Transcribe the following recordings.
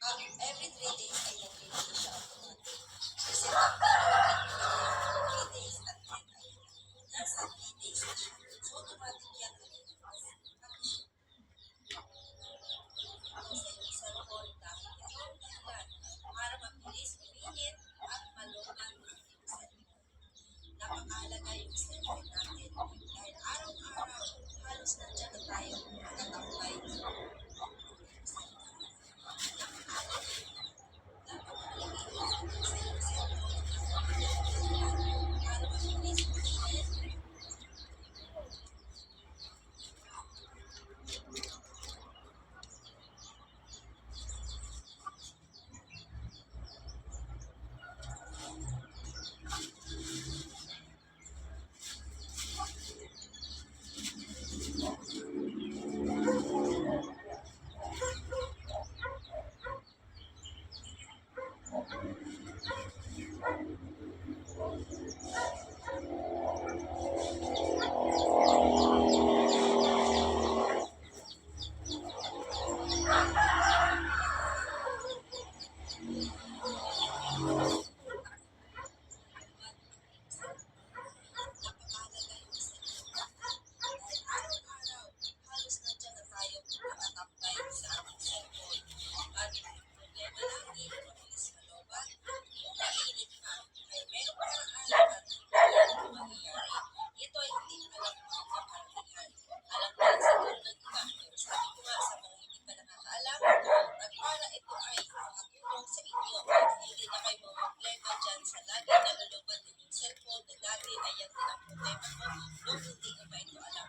Every 3 days ay nag-release siya automatic. Reset up video, 3 days at then nasa 3 days na siya. So automatic yan nag-release. Sa inyong cellphone dahil yan ang dahilan para mabilis uminit at maluman ang inyong cellphone. Napakahalaga yung cellphone natin dahil araw-araw halos nandiyan na tayo nakatambay napakahalaga yung cellphone. Dahil araw-araw, halos nandiyan na tayo nakatambay sa ating cellphone. Bakit yung problema lagi, mabilis malobat, o mainit pa, ay merong paraan at hindi yan mangyayari. Ito ay hindi alam ng mga karamihan. Alam na siguro ng iba, pero sabi ko nga sa mga hindi pa nakakaalam, at para ito ay makatulong sa inyo at hindi na kayo problema dyan sa lagi nalulubat ninyong cellphone na dati ay yan din ang problema mo nung hindi ko pa ito alam.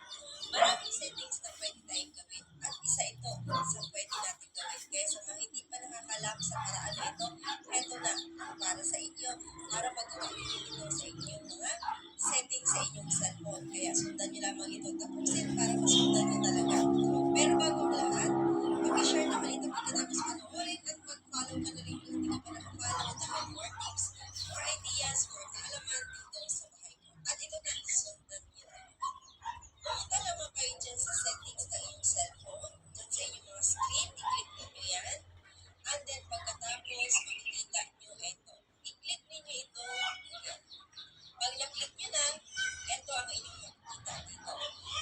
Maraming settings na pwede tayong gawin at isa ito sa pwede natin gawin. Kaya sa mga hindi pa nakakalam sa paraan na ito, eto na para sa inyo para magawa ninyo ito sa inyong mga settings sa inyong cellphone. Kaya sundan nyo lamang ito tapusin para masundan nyo talaga. Pero bago ang lahat, mag-share naman ito pagkatapos panoorin at mag-follow ka na rin kung hindi ka pa nakafollow dahil more tips, more ideas, more kaalaman dito sa bahay ko. At ito na, sundan nyo na. Pumunta lamang kayo dyan sa settings ng inyong cellphone, dyan sa inyong mga screen, i-click nyo yan. And then pagkatapos, makikita nyo ito. I-click ninyo ito, yan. Pag na-click nyo na, ito ang inyong makikita dito.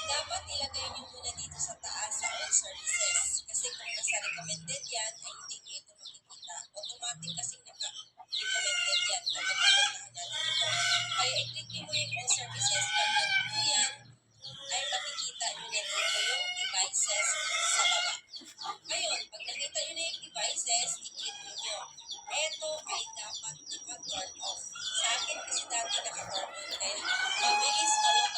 Dapat ilagay nyo muna dito sa taas sa all services. Kasi kung nasa recommended yan, ay hindi nyo ito makikita. Automatic kasi naka-recommended yan. Kapag pinuntahan natin ito. Kaya i-click nyo muna yung all services. Pag nandito yan, ay makikita nyo na dito yung devices sa baba. Ngayon, pag nakita nyo na yung devices, i-click nyo. Ito ay dapat naka-turn off. Sa akin kasi dati naka-turn on. Kaya mabilis malobat